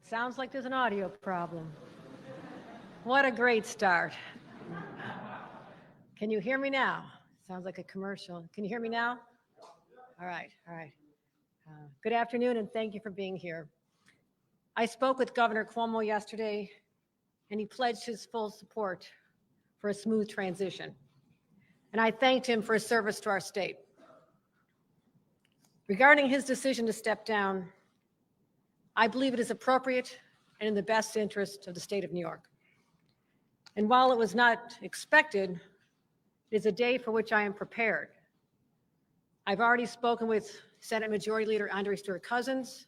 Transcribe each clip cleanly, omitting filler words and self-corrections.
Sounds like there's an audio problem. What a great start. Can you hear me now? Sounds like a commercial. Can you hear me now? All right, all right. Good afternoon, and thank you for being here. I spoke with Governor Cuomo yesterday, and he pledged his full support for a smooth transition. And I thanked him for his service to our state. Regarding his decision to step down, I believe it is appropriate and in the best interest of the state of New York. And while it was not expected, it is a day for which I am prepared. I've already spoken with Senate Majority Leader Andre Stewart-Cousins,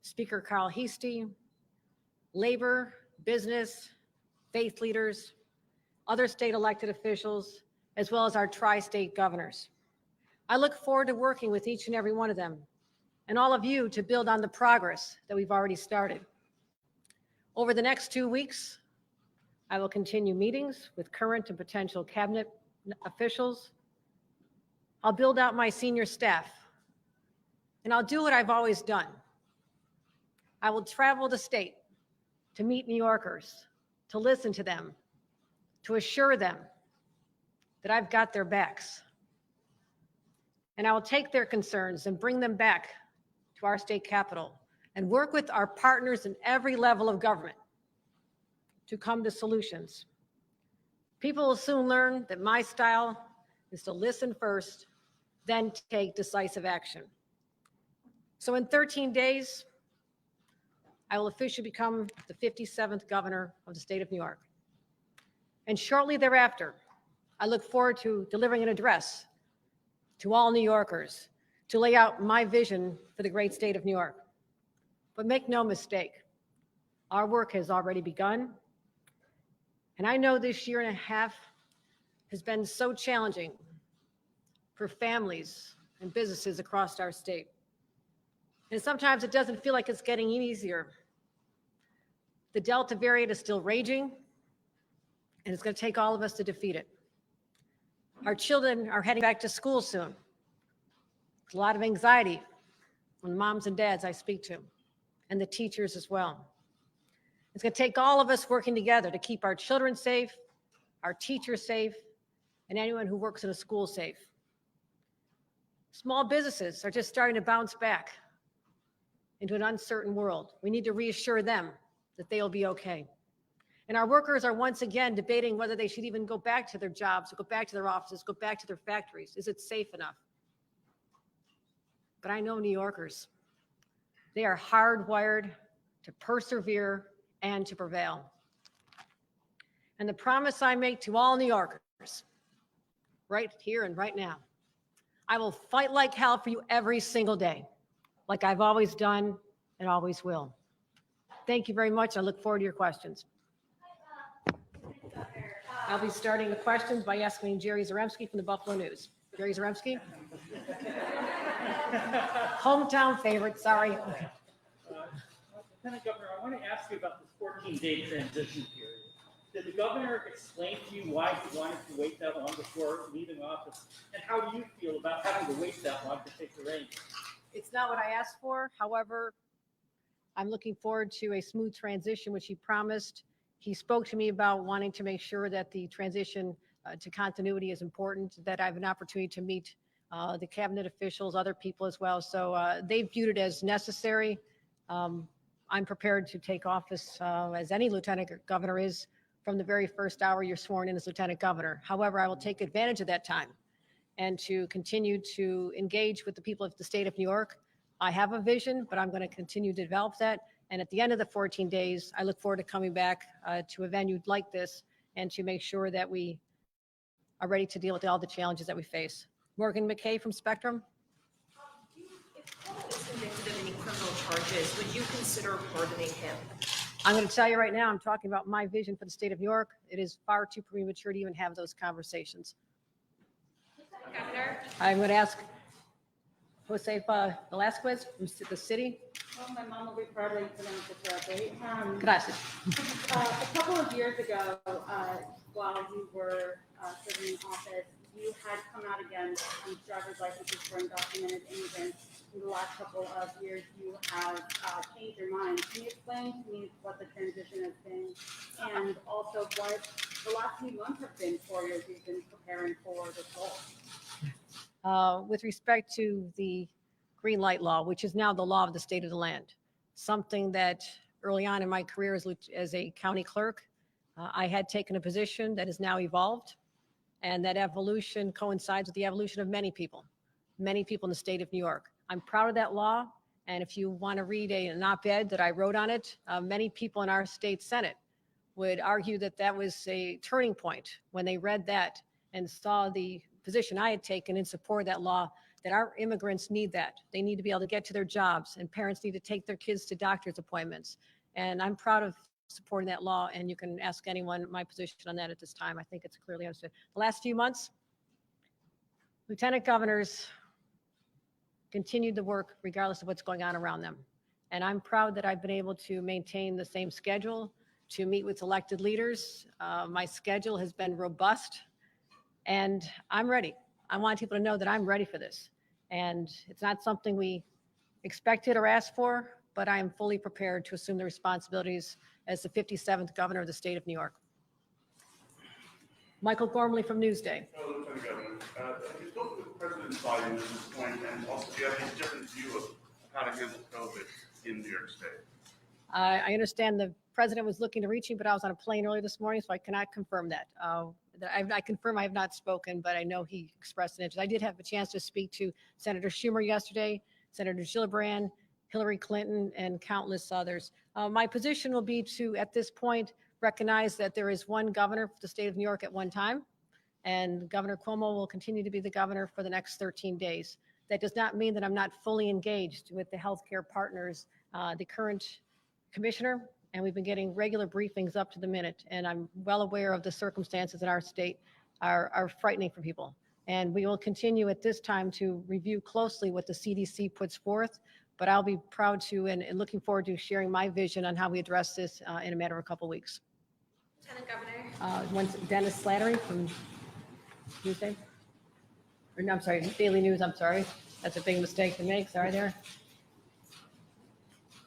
Speaker Carl Heastie, labor, business, faith leaders, other state elected officials, as well as our tri-state governors. I look forward to working with each and every one of them and all of you to build on the progress that we've already started. Over the next 2 weeks, I will continue meetings with current and potential cabinet officials. I'll build out my senior staff, and I'll do what I've always done. I will travel the state to meet New Yorkers, to listen to them, to assure them that I've got their backs. And I will take their concerns and bring them back to our state capitol and work with our partners in every level of government to come to solutions. People will soon learn that my style is to listen first, then take decisive action. So in 13 days, I will officially become the 57th governor of the state of New York. And shortly thereafter, I look forward to delivering an address to all New Yorkers to lay out my vision for the great state of New York. But make no mistake, our work has already begun. And I know this year and a half has been so challenging for families and businesses across our state. And sometimes it doesn't feel like it's getting easier. The Delta variant is still raging, and it's going to take all of us to defeat it. Our children are heading back to school soon. There's a lot of anxiety on the moms and dads I speak to, and the teachers as well. It's going to take all of us working together to keep our children safe, our teachers safe, and anyone who works in a school safe. Small businesses are just starting to bounce back into an uncertain world. We need to reassure them that they'll be okay. And our workers are once again debating whether they should even go back to their jobs, go back to their offices, go back to their factories. Is it safe enough? But I know New Yorkers. They are hardwired to persevere and to prevail. And the promise I make to all New Yorkers, right here and right now, I will fight like hell for you every single day, like I've always done and always will. Thank you very much. I look forward to your questions. I'll be starting the questions by asking Jerry Zaremski from the Buffalo News. Jerry Zaremski? Hometown favorite, sorry. Lieutenant Governor, I want to ask you about this 14-day transition period. Did the governor explain to you why he wanted to wait that long before leaving office? And how do you feel about having to wait that long to take the reins? It's not what I asked for. However, I'm looking forward to a smooth transition, which he promised. He spoke to me about wanting to make sure that the transition to continuity is important, that I have an opportunity to meet the cabinet officials, other people as well. So they viewed it as necessary. I'm prepared to take office as any lieutenant governor is from the very first hour you're sworn in as lieutenant governor. However, I will take advantage of that time and to continue to engage with the people of the state of New York. I have a vision, but I'm going to continue to develop that. And at the end of the 14 days, I look forward to coming back to a venue like this and to make sure that we are ready to deal with all the challenges that we face. Morgan McKay from Spectrum. If Cuomo is convicted of any criminal charges, would you consider pardoning him? I'm going to tell you right now, I'm talking about my vision for the state of New York. It is far too premature to even have those conversations. Governor? I'm going to ask Josefa Velasquez from the city. Well, my mom will be probably pronounced it correctly. Gracias. A couple of years ago, while you were serving in office, you had come out against driver's licenses for undocumented immigrants. In the last couple of years, you have changed your mind. Can you explain to me what the transition has been, and also what the last few months have been for you as you've been preparing for this role? With respect to the green light law, which is now the law of the state of the land, something that early on in my career as a county clerk, I had taken a position that has now evolved, and that evolution coincides with the evolution of many people in the state of New York. I'm proud of that law, and if you want to read an op-ed that I wrote on it, many people in our state Senate would argue that that was a turning point when they read that and saw the position I had taken in support of that law, that our immigrants need that. They need to be able to get to their jobs, and parents need to take their kids to doctor's appointments. And I'm proud of supporting that law, and you can ask anyone my position on that at this time. I think it's clearly understood. The last few months, lieutenant governors continued the work regardless of what's going on around them. And I'm proud that I've been able to maintain the same schedule to meet with elected leaders. My schedule has been robust, and I'm ready. I want people to know that I'm ready for this. And it's not something we expected or asked for, but I am fully prepared to assume the responsibilities as the 57th governor of the state of New York. Michael Gormley from Newsday. Hello, Lieutenant Governor. Have you spoken with President Biden at this point, and also do you have any different view of how to handle COVID in New York State? I understand the president was looking to reach me, but I was on a plane earlier this morning, so I cannot confirm that. I confirm I have not spoken, but I know he expressed an interest. I did have a chance to speak to Senator Schumer yesterday, Senator Gillibrand, Hillary Clinton, and countless others. My position will be to, at this point, recognize that there is one governor for the state of New York at one time, and Governor Cuomo will continue to be the governor for the next 13 days. That does not mean that I'm not fully engaged with the healthcare partners, the current commissioner, and we've been getting regular briefings up to the minute, and I'm well aware of the circumstances in our state are frightening for people. And we will continue at this time to review closely what the CDC puts forth, but I'll be proud to and looking forward to sharing my vision on how we address this in a matter of a couple of weeks. Lieutenant Governor. One's Dennis Slattery from Newsday. Or no, I'm sorry, Daily News, I'm sorry. That's a big mistake to make, sorry there.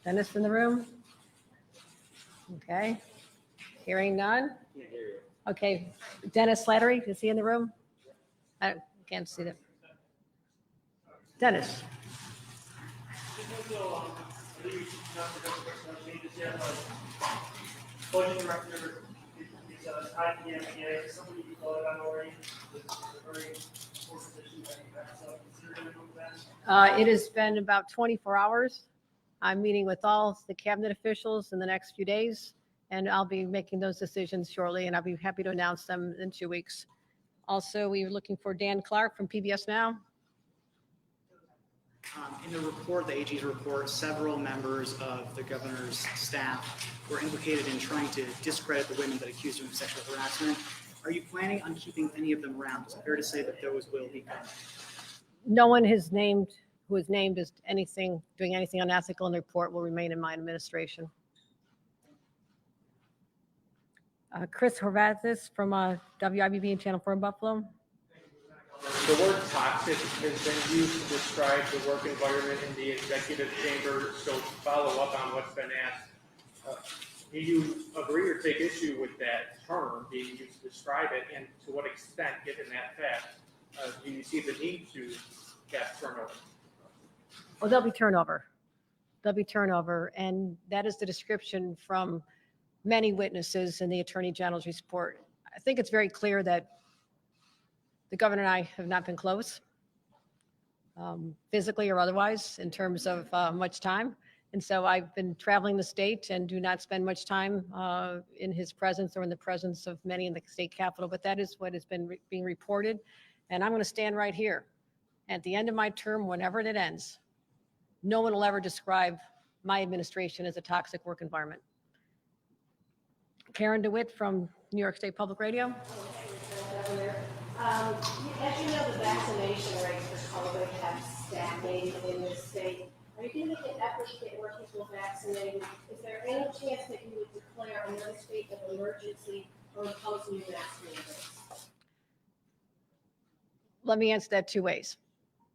Dennis in the room? Okay, hearing none. Okay, Dennis Slattery, is he in the room? I can't see that. Dennis. Budget director is tied to the MBA, somebody you thought about already, with a very important position that you have, so consider doing that. It has been about 24 hours. I'm meeting with all the cabinet officials in the next few days, and I'll be making those decisions shortly, and I'll be happy to announce them in 2 weeks. Also, we are looking for Dan Clark from PBS Now. In the report, the AG's report, several members of the governor's staff were implicated in trying to discredit the women that accused him of sexual harassment. Are you planning on keeping any of them around? Is it fair to say that those will be gone? No one who is named as doing anything unethical in the report will remain in my administration. Chris Horvathis from WIBB and Channel 4 in Buffalo. The word toxic has been used to describe the work environment in the executive chamber. So to follow up on what's been asked, do you agree or take issue with that term being used to describe it? And to what extent, given that fact, do you see the need to have turnover? Well, there'll be turnover. There'll be turnover. And that is the description from many witnesses in the Attorney General's report. I think it's very clear that the governor and I have not been close, physically or otherwise, in terms of much time. And so I've been traveling the state and do not spend much time in his presence or in the presence of many in the state capitol, but that is what has been being reported. And I'm going to stand right here. At the end of my term, whenever it ends, no one will ever describe my administration as a toxic work environment. Karen DeWitt from New York State Public Radio. As you know, the vaccination rates for COVID have stagnated in this state. Are you going to make an effort to get more people vaccinated? Is there any chance that you would declare another state of emergency or imposing new mask mandates? Let me answer that two ways.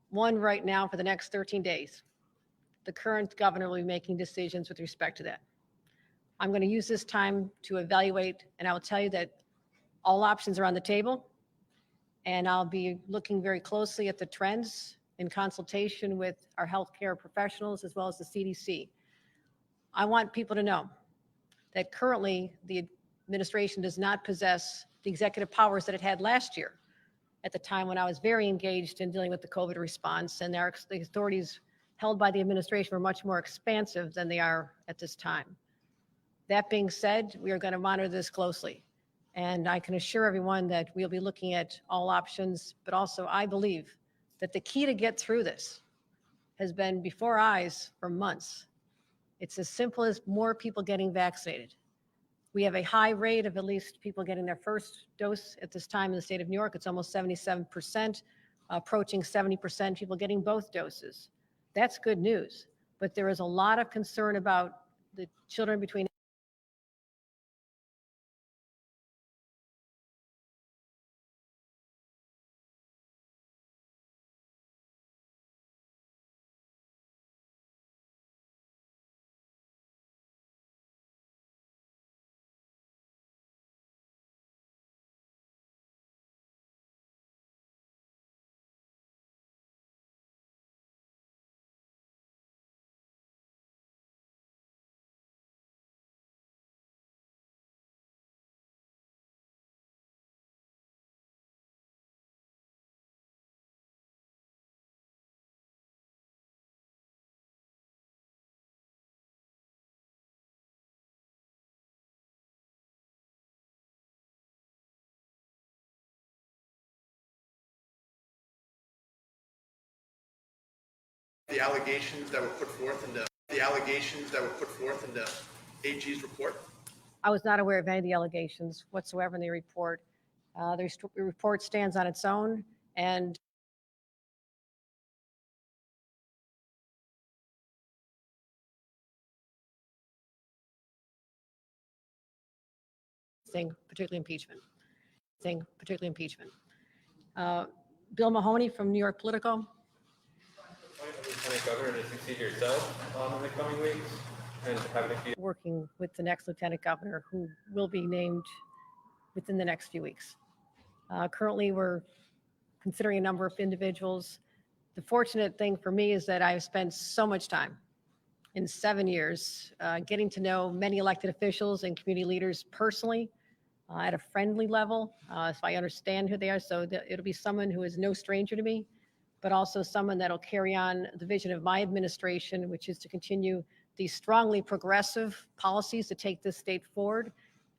One, right now, for the next 13 days, the current governor will be making decisions with respect to that. I'm going to use this time to evaluate, and I will tell you that all options are on the table, and I'll be looking very closely at the trends in consultation with our healthcare professionals as well as the CDC. I want people to know that currently the administration does not possess the executive powers that it had last year at the time when I was very engaged in dealing with the COVID response, and the authorities held by the administration were much more expansive than they are at this time. That being said, we are going to monitor this closely. And I can assure everyone that we'll be looking at all options, but also I believe that the key to get through this has been before our eyes for months. It's as simple as more people getting vaccinated. We have a high rate of at least people getting their first dose at this time in the state of New York. It's almost 77%, approaching 70% people getting both doses. That's good news. But there is a lot of concern about the children between The allegations that were put forth in the AG's report? I was not aware of any of the allegations whatsoever in the report. The report stands on its own, and particularly impeachment. Bill Mahoney from New York Politico. Lieutenant Governor to succeed yourself in the coming weeks and having a few. Working with the next Lieutenant Governor, who will be named within the next few weeks. Currently, we're considering a number of individuals. The fortunate thing for me is that I've spent so much time in 7 years getting to know many elected officials and community leaders personally at a friendly level, so I understand who they are. So it'll be someone who is no stranger to me, but also someone that'll carry on the vision of my administration, which is to continue these strongly progressive policies to take this state forward,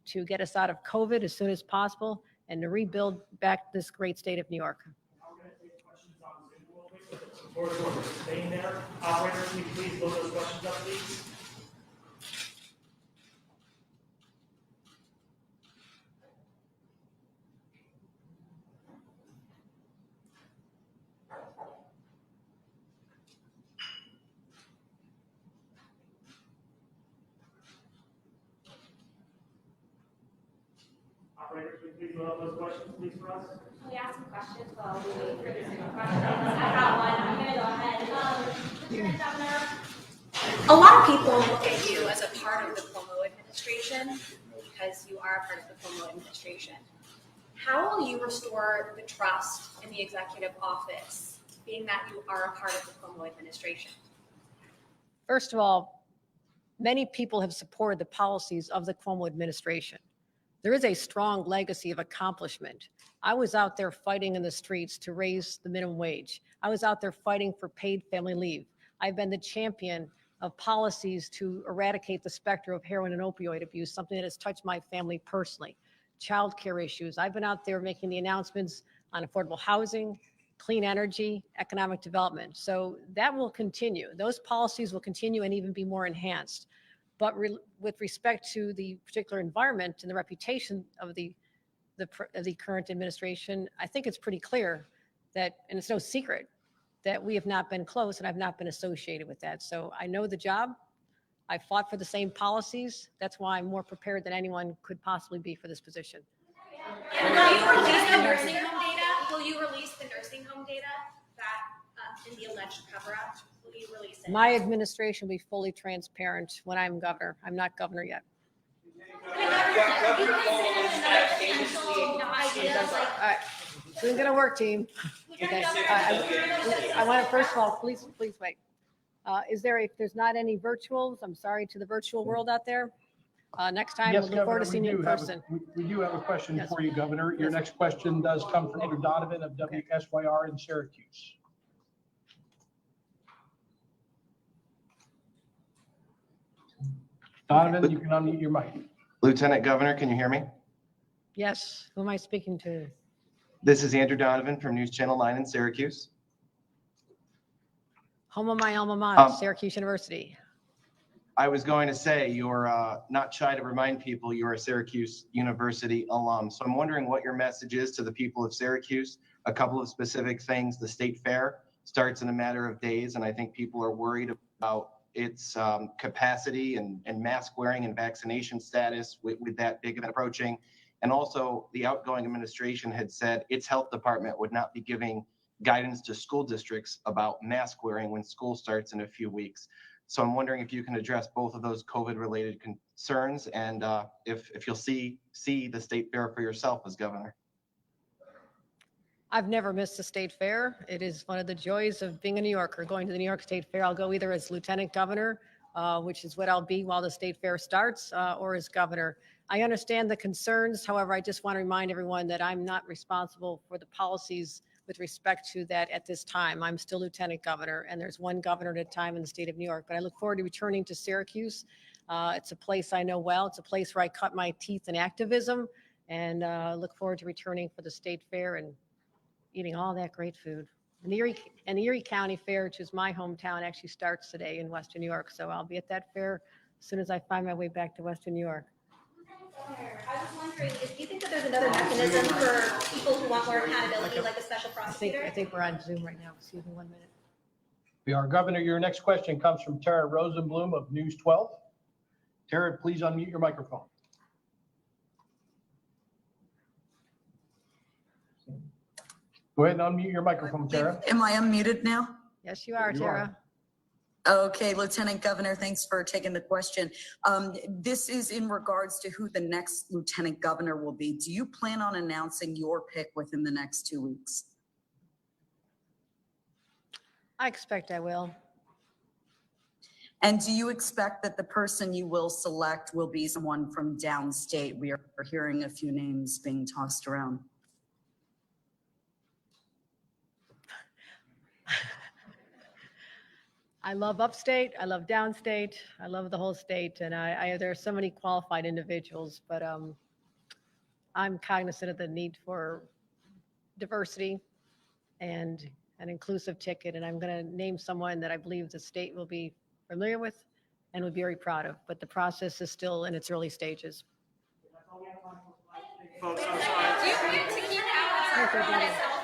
to get us out of COVID as soon as possible, and to rebuild back this great state of New York. I'm going to take questions on Zoom a little bit, so the board will staying there. Operator, can you please load those questions up, please? Operator, can you please load up those questions, please, for us? Can we ask some questions while we wait for the Zoom questions? I got one. I'm going to go ahead. Lieutenant Governor, A lot of people look at you as a part of the Cuomo administration because you are a part of the Cuomo administration. How will you restore the trust in the executive office, being that you are a part of the Cuomo administration? First of all, many people have supported the policies of the Cuomo administration. There is a strong legacy of accomplishment. I was out there fighting in the streets to raise the minimum wage. I was out there fighting for paid family leave. I've been the champion of policies to eradicate the specter of heroin and opioid abuse, something that has touched my family personally. Childcare issues. I've been out there making the announcements on affordable housing, clean energy, economic development. So that will continue. Those policies will continue and even be more enhanced. But with respect to the particular environment and the reputation of the current administration, I think it's pretty clear that, and it's no secret, that we have not been close and I've not been associated with that. So I know the job. I fought for the same policies. That's why I'm more prepared than anyone could possibly be for this position. Will you release the nursing home data? Will you release the nursing home data that in the alleged cover-up? Will you release it? My administration will be fully transparent when I'm governor. I'm not governor yet. All right, this isn't gonna work, team. Okay. I want to, first of all, please wait. If there's not any virtuals, I'm sorry to the virtual world out there. Next time, Yes, we'll look forward Governor, to seeing you in have person. we do have a question Yes. for you, Governor. Your Yes. next question does come from Andrew Donovan of WSYR in Syracuse. Donovan, you can unmute your mic. Lieutenant Governor, can you hear me? Yes, who am I speaking to? This is Andrew Donovan from News Channel 9 in Syracuse. Home of my alma mater, Um, Syracuse University. I was going to say, you're not shy to remind people you're a Syracuse University alum. So I'm wondering what your message is to the people of Syracuse. A couple of specific things. The state fair starts in a matter of days, and I think people are worried about its capacity and mask wearing and vaccination status with that big event approaching. And also, the outgoing administration had said its health department would not be giving guidance to school districts about mask wearing when school starts in a few weeks. So I'm wondering if you can address both of those COVID-related concerns and if you'll see the state fair for yourself as governor. I've never missed a state fair. It is one of the joys of being a New Yorker, going to the New York State Fair. I'll go either as lieutenant governor, which is what I'll be while the state fair starts, or as governor. I understand the concerns. However, I just want to remind everyone that I'm not responsible for the policies with respect to that at this time. I'm still lieutenant governor, and there's one governor at a time in the state of New York. But I look forward to returning to Syracuse. It's a place I know well. It's a place where I cut my teeth in activism, and look forward to returning for the state fair and eating all that great food. And the Erie County Fair, which is my hometown, actually starts today in Western New York. So I'll be at that fair as soon as I find my way back to Western New York. I was wondering, do you think that there's another mechanism for people who want more accountability, like a special I prosecutor? think we're on Zoom right now. Excuse me 1 minute. We are, Governor. Your next question comes from Tara Rosenblum of News 12. Tara, please unmute your microphone. Go ahead and unmute your microphone, Tara. Am I unmuted now? Yes, you are, You Tara. are. Okay, Lieutenant Governor, thanks for taking the question. This is in regards to who the next Lieutenant Governor will be. Do you plan on announcing your pick within the next 2 weeks? I expect I will. And do you expect that the person you will select will be someone from downstate? We are hearing a few names being tossed around. I love upstate, I love downstate, I love the whole state, and there are so many qualified individuals, but I'm cognizant of the need for diversity and an inclusive ticket, and I'm going to name someone that I believe the state will be familiar with and will be very proud of, but the process is still in its early stages. Folks, I'm sorry. Do you plan to keep out